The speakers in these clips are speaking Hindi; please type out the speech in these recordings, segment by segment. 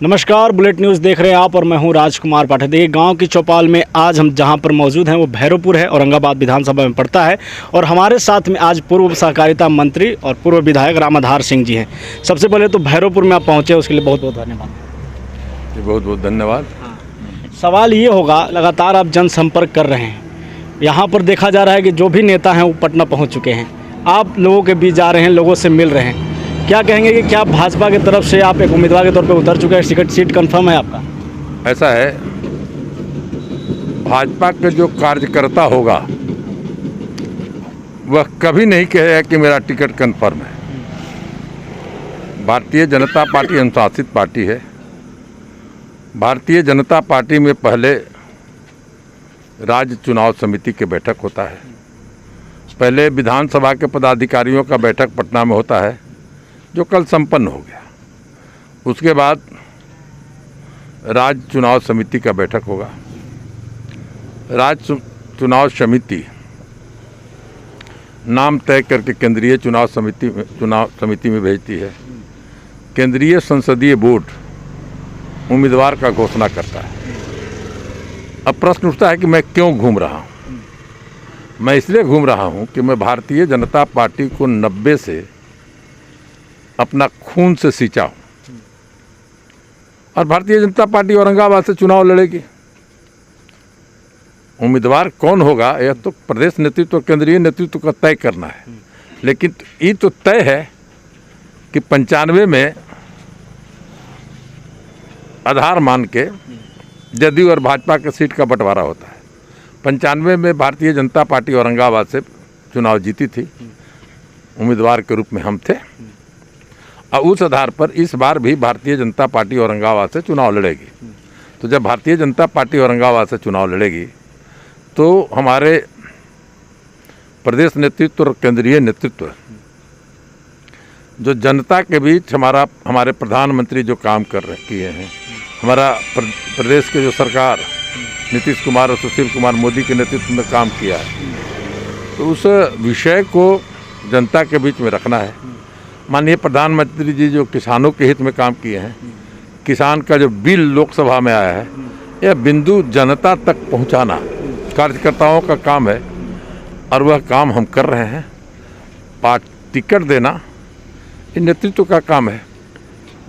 नमस्कार, बुलेट न्यूज़ देख रहे हैं आप और मैं हूं राजकुमार पाठक। देखिए, गांव की चौपाल में आज हम जहां पर मौजूद हैं वो भैरवपुर है, औरंगाबाद विधानसभा में पड़ता है। और हमारे साथ में आज पूर्व सहकारिता मंत्री और पूर्व विधायक रामाधार सिंह जी हैं। सबसे पहले तो भैरवपुर में आप पहुँचे, उसके लिए बहुत बहुत धन्यवाद। जी, बहुत बहुत धन्यवाद। सवाल ये होगा, लगातार आप जनसंपर्क कर रहे हैं, यहाँ पर देखा जा रहा है कि जो भी नेता हैं वो पटना पहुँच चुके हैं, आप लोगों के बीच जा रहे हैं, लोगों से मिल रहे हैं। क्या कहेंगे कि क्या भाजपा की तरफ से आप एक उम्मीदवार के तौर पे उतर चुके हैं, सीट कंफर्म है आपका? ऐसा है, भाजपा के जो कार्यकर्ता होगा वह कभी नहीं कहेगा कि मेरा टिकट कंफर्म है। भारतीय जनता पार्टी अनुशासित पार्टी है। भारतीय जनता पार्टी में पहले राज्य चुनाव समिति के बैठक होता है, पहले विधानसभा के पदाधिकारियों का बैठक पटना में होता है जो कल संपन्न हो गया। उसके बाद राज्य चुनाव समिति का बैठक होगा। राज्य चुनाव समिति नाम तय करके केंद्रीय चुनाव समिति में भेजती है। केंद्रीय संसदीय बोर्ड उम्मीदवार का घोषणा करता है। अब प्रश्न उठता है कि मैं क्यों घूम रहा हूँ। मैं इसलिए घूम रहा हूँ कि मैं भारतीय जनता पार्टी को 90 से अपना खून से सींचा हूँ और भारतीय जनता पार्टी औरंगाबाद से चुनाव लड़ेगी। उम्मीदवार कौन होगा यह तो प्रदेश नेतृत्व, केंद्रीय नेतृत्व का तय करना है। लेकिन ये तो तय है कि 95 में आधार मान के जदयू और भाजपा के सीट का बंटवारा होता है। 95 में भारतीय जनता पार्टी औरंगाबाद से चुनाव जीती थी, उम्मीदवार के रूप में हम थे और उस आधार पर इस बार भी भारतीय जनता पार्टी औरंगाबाद से चुनाव लड़ेगी। तो जब भारतीय जनता पार्टी औरंगाबाद से चुनाव लड़ेगी तो हमारे प्रदेश नेतृत्व और केंद्रीय नेतृत्व जो जनता के बीच हमारे प्रधानमंत्री जो काम किए हैं, हमारा प्रदेश के जो सरकार नीतीश कुमार और सुशील कुमार मोदी के नेतृत्व में काम किया है, तो उस विषय को जनता के बीच में रखना है। माननीय प्रधानमंत्री जी जो किसानों के हित में काम किए हैं, किसान का जो बिल लोकसभा में आया है, यह बिंदु जनता तक पहुंचाना कार्यकर्ताओं का काम है और वह काम हम कर रहे हैं। टिकट देना ये नेतृत्व का काम है।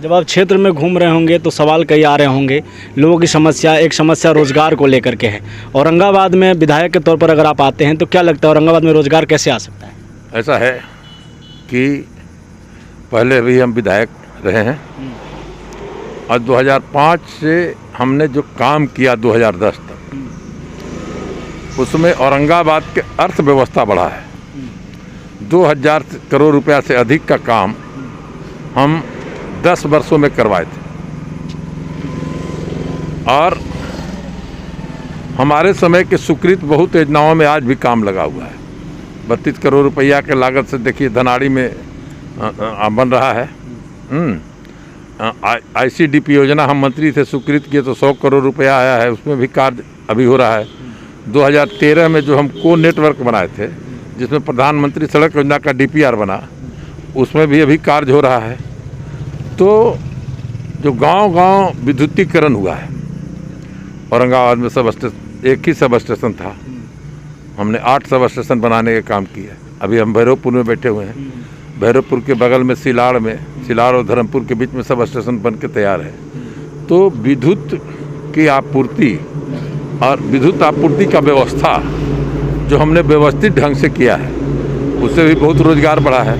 जब आप क्षेत्र में घूम रहे होंगे तो सवाल कई आ रहे होंगे, लोगों की समस्या, एक समस्या रोजगार को लेकर के है। औरंगाबाद में विधायक के तौर पर अगर आप आते हैं तो क्या लगता है औरंगाबाद में रोजगार कैसे आ सकता है? ऐसा है कि पहले भी हम विधायक रहे हैं और 2005 से हमने जो काम किया 2010 तक, उसमें औरंगाबाद के अर्थव्यवस्था बढ़ा है। 2000 करोड़ रुपया से अधिक का काम हम 10 वर्षों में करवाए थे और हमारे समय के स्वीकृत बहुत योजनाओं में आज भी काम लगा हुआ है। 32 करोड़ रुपया के लागत से देखिए धनाड़ी में बन रहा है। ICDP योजना हम मंत्री थे, स्वीकृत किए तो 100 करोड़ रुपया आया है, उसमें भी कार्य अभी हो रहा है। 2013 में जो हम को नेटवर्क बनाए थे जिसमें प्रधानमंत्री सड़क योजना का DPR बना, उसमें भी अभी कार्य हो रहा है। तो जो गांव-गांव विद्युतीकरण हुआ है, औरंगाबाद में एक ही सब स्टेशन था, हमने 8 सब स्टेशन बनाने का काम किया। अभी हम भैरवपुर में बैठे हुए हैं, भैरवपुर के बगल में सिलाड़ और धर्मपुर के बीच में सब स्टेशन बन के तैयार है। तो विद्युत की आपूर्ति और विद्युत आपूर्ति का व्यवस्था जो हमने व्यवस्थित ढंग से किया है, उससे भी बहुत रोजगार बढ़ा है।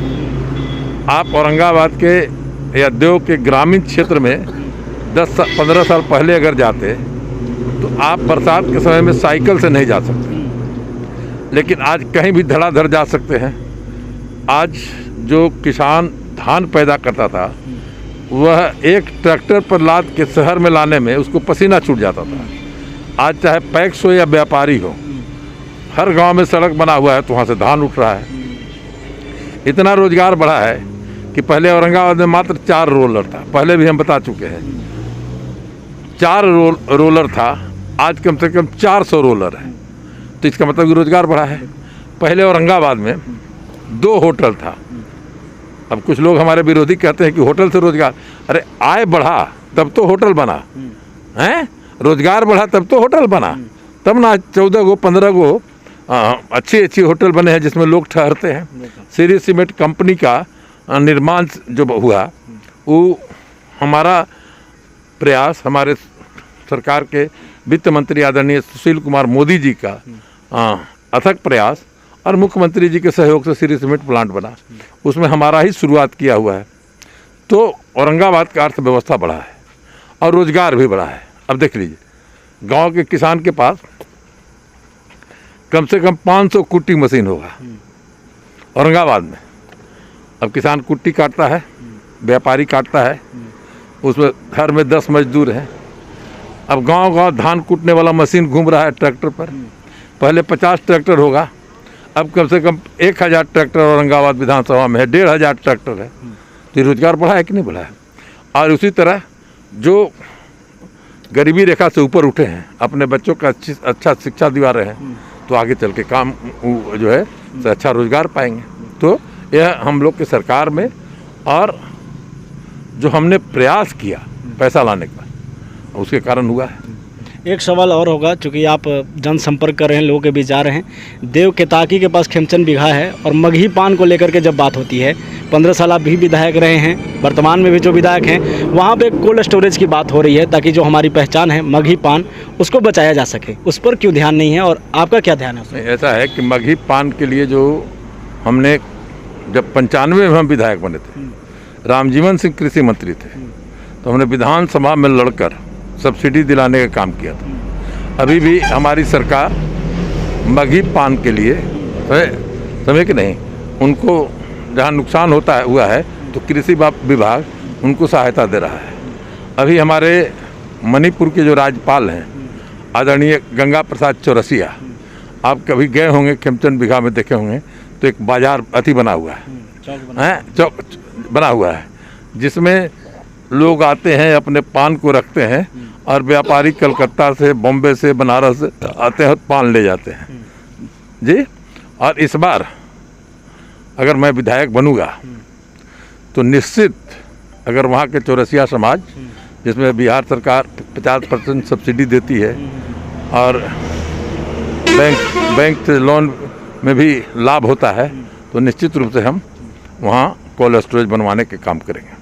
आप औरंगाबाद के या देव के ग्रामीण क्षेत्र में 10-15 साल पहले अगर जाते तो आप बरसात के समय में साइकिल से नहीं जा सकते, लेकिन आज कहीं भी धड़ाधड़ जा सकते हैं। आज जो किसान धान पैदा करता था वह एक ट्रैक्टर पर लाद के शहर में लाने में उसको पसीना छूट जाता था। आज चाहे पैक्स हो या व्यापारी हो, हर गांव में सड़क बना हुआ है तो वहाँ से धान उठ रहा है। इतना रोजगार बढ़ा है कि पहले औरंगाबाद में मात्र 4 रोलर था, पहले भी हम बता चुके हैं। 4 रोलर था, आज कम से कम 400 रोलर है। तो इसका मतलब कि रोजगार बढ़ा है। पहले औरंगाबाद में 2 होटल था, अब कुछ लोग हमारे विरोधी कहते हैं कि होटल से रोजगार, अरे आय बढ़ा तब तो होटल बना हैं, रोजगार बढ़ा तब तो होटल बना, तब ना 14 गो 15 गो अच्छी अच्छी होटल बने हैं जिसमें लोग ठहरते हैं। श्री सीमेंट कंपनी का निर्माण जो हुआ वो हमारा प्रयास, हमारे सरकार के वित्त मंत्री आदरणीय सुशील कुमार मोदी जी का अथक प्रयास और मुख्यमंत्री जी के सहयोग से श्री सीमेंट प्लांट बना, उसमें हमारा ही शुरुआत किया हुआ है। तो औरंगाबाद का अर्थव्यवस्था बढ़ा है और रोजगार भी बढ़ा है। अब देख लीजिए, गांव के किसान के पास कम से कम 500 कुट्टी मशीन होगा औरंगाबाद में। अब किसान कुट्टी काटता है, व्यापारी काटता है, उसमें घर में 10 मजदूर हैं। अब गांव-गांव धान कूटने वाला मशीन घूम रहा है ट्रैक्टर पर। पहले 50 ट्रैक्टर होगा, अब कम से कम 1000 ट्रैक्टर औरंगाबाद विधानसभा में है, 1500 ट्रैक्टर है। तो ये रोजगार बढ़ा है कि नहीं बढ़ा है? और उसी तरह जो गरीबी रेखा से ऊपर उठे हैं, अपने बच्चों का अच्छा शिक्षा दिवा रहे हैं, तो आगे चल के काम जो है अच्छा रोजगार पाएंगे। तो यह हम लोग की सरकार में और जो हमने प्रयास किया पैसा लाने का, उसके कारण हुआ है। एक सवाल और होगा, चूँकि आप जनसंपर्क कर रहे हैं, लोगों के बीच जा रहे हैं। देव केताकी के पास खेमचंद बिघा है और मगही पान को लेकर के जब बात होती है, 15 साल आप भी विधायक रहे हैं, वर्तमान में भी जो विधायक हैं, वहाँ पे कोल्ड स्टोरेज की बात हो रही है ताकि जो हमारी पहचान है मगही पान, उसको बचाया जा सके। उस पर क्यों ध्यान नहीं है और आपका क्या ध्यान है उसमें? ऐसा है कि मगही पान के लिए जो हमने जब 95 में हम विधायक बने थे, रामजीवन सिंह कृषि मंत्री थे, तो हमने विधानसभा में लड़कर सब्सिडी दिलाने का काम किया था। अभी भी हमारी सरकार मगही पान के लिए समझे कि नहीं, उनको जहाँ नुकसान हुआ है तो कृषि विभाग उनको सहायता दे रहा है। अभी हमारे मणिपुर के जो राज्यपाल हैं आदरणीय गंगा प्रसाद चौरसिया, आप कभी गए होंगे खेमचंद बिघा में, देखे होंगे, तो एक बाजार बना हुआ है, चौक बना हुआ है, जिसमें लोग आते हैं, अपने पान को रखते हैं और व्यापारी कलकत्ता से, बॉम्बे से, बनारस से आते हैं, पान ले जाते हैं जी। और इस बार अगर मैं विधायक बनूंगा तो निश्चित, अगर वहाँ के चौरसिया समाज, जिसमें बिहार सरकार 50% सब्सिडी देती है और बैंक से लोन में भी लाभ होता है, तो निश्चित रूप से हम वहाँ कोल्ड स्टोरेज बनवाने के काम करेंगे।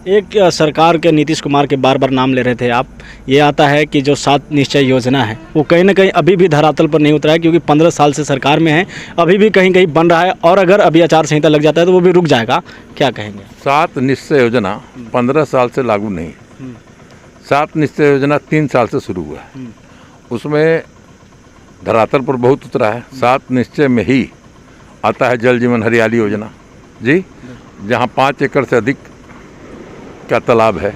एक सरकार के नीतीश कुमार के बार बार नाम ले रहे थे आप, ये आता है कि जो 7 निश्चय योजना है वो कहीं ना कहीं अभी भी धरातल पर नहीं उतरा है, क्योंकि 15 साल से सरकार में है, अभी भी कहीं कहीं बन रहा है, और अगर अभी आचार संहिता लग जाता है तो वो भी रुक जाएगा। क्या कहेंगे? 7 निश्चय योजना 15 साल से लागू नहीं है। 7 निश्चय योजना 3 साल से शुरू हुआ है, उसमें धरातल पर बहुत उतरा है। 7 निश्चय में ही आता है जल जीवन हरियाली योजना जी, जहाँ 5 एकड़ से अधिक का तालाब है।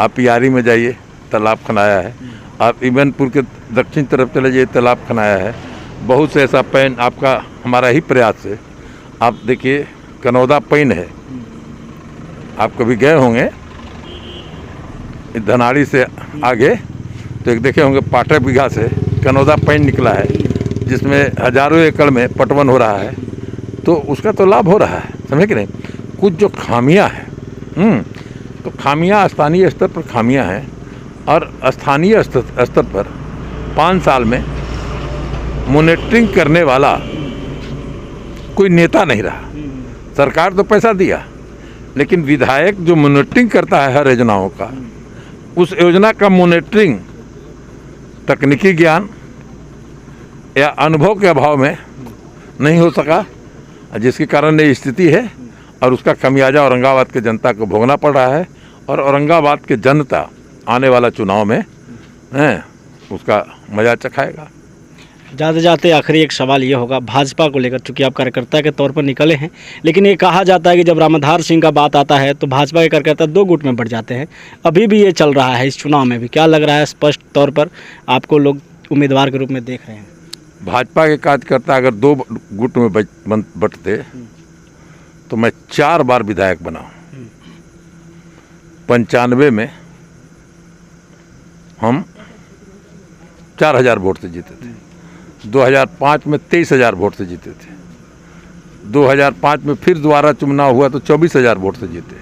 आप पियारी में जाइए, तालाब खनाया है। आप इमनपुर के दक्षिण तरफ चले जाइए, तालाब खनाया है। बहुत से ऐसा पैन आपका हमारा ही प्रयास से, आप देखिए कनौदा पैन है, आप कभी गए होंगे धनाड़ी से आगे, तो एक देखे होंगे पाटे बिघा से कनौदा पैन निकला है, जिसमें हजारों एकड़ में पटवन हो रहा है। तो उसका तो लाभ हो रहा है, समझे कि नहीं। कुछ जो खामियां हैं, तो खामियां स्थानीय स्तर पर खामियां हैं, और स्थानीय स्तर पर 5 साल में मॉनिटरिंग करने वाला कोई नेता नहीं रहा। सरकार तो पैसा दिया, लेकिन विधायक जो मॉनिटरिंग करता है हर योजनाओं का, उस योजना का मॉनिटरिंग तकनीकी ज्ञान या अनुभव के अभाव में नहीं हो सका, जिसके कारण ये स्थिति है। और उसका खमियाजा औरंगाबाद के जनता को भोगना पड़ रहा है, और औरंगाबाद के जनता आने वाला चुनाव में उसका मजा चखाएगा। जाते जाते आखिरी एक सवाल ये होगा भाजपा को लेकर, चूँकि आप कार्यकर्ता के तौर पर निकले हैं, लेकिन ये कहा जाता है कि जब रामाधार सिंह का बात आता है तो भाजपा के कार्यकर्ता 2 गुट में बढ़ जाते हैं। अभी भी ये चल रहा है, इस चुनाव में भी क्या लग रहा है, स्पष्ट तौर पर आपको लोग उम्मीदवार के रूप में देख रहे हैं? भाजपा के कार्यकर्ता अगर 2 गुट में बंटते तो मैं 4 बार विधायक बना। 95 में हम 4000 वोट से जीते थे, 2005 में 23000 वोट से जीते थे, 2005 में फिर दोबारा चुनाव हुआ तो 24000 वोट से जीते,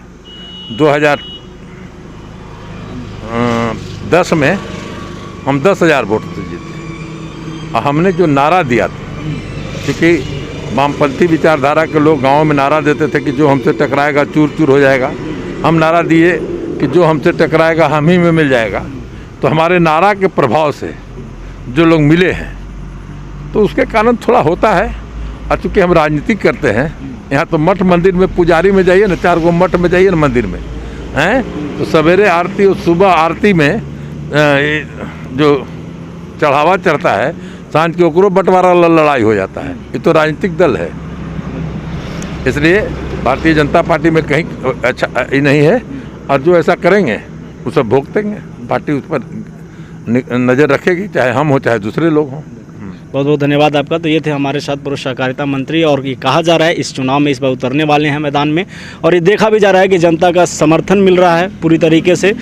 10 में हम 10,000 वोट से जीते। और हमने जो नारा दिया था, क्योंकि वामपंथी विचारधारा के लोग गाँव में नारा देते थे कि जो हमसे टकराएगा चूर चूर हो जाएगा, हम नारा दिए कि जो हमसे टकराएगा हम ही में मिल जाएगा। तो हमारे नारा के प्रभाव से जो लोग मिले हैं, तो उसके कारण थोड़ा होता है। और चूँकि हम राजनीति करते हैं, यहाँ तो मठ मंदिर में पुजारी में जाइए ना, 4 गो मठ में जाइए ना मंदिर में हैं, तो सवेरे आरती और सुबह आरती में जो चढ़ावा चढ़ता है, सांझ के ओकरो बंटवारा लड़ाई हो जाता है। ये तो राजनीतिक दल है, इसलिए भारतीय जनता पार्टी में कहीं अच्छा ही नहीं है। और जो ऐसा करेंगे वो सब भुगतेंगे, पार्टी उस पर नज़र रखेगी, चाहे हम हो चाहे दूसरे लोग हों। बहुत बहुत धन्यवाद आपका। तो ये थे हमारे साथ पूर्व सहकारिता मंत्री, और ये कहा जा रहा है इस चुनाव में इस बार उतरने वाले हैं मैदान में, और ये देखा भी जा रहा है कि जनता का समर्थन मिल रहा है पूरी तरीके से।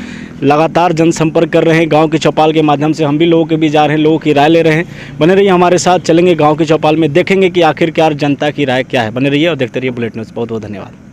लगातार जनसंपर्क कर रहे हैं गांव की चौपाल के माध्यम से, हम भी लोगों के बीच जा रहे हैं, लोगों की राय ले रहे हैं। बने रहिए हमारे साथ, चलेंगे गाँव की चौपाल में, देखेंगे कि आखिरकार जनता की राय क्या है। बने रहिए और देखते रहिए बुलेटिन न्यूज़। बहुत बहुत धन्यवाद।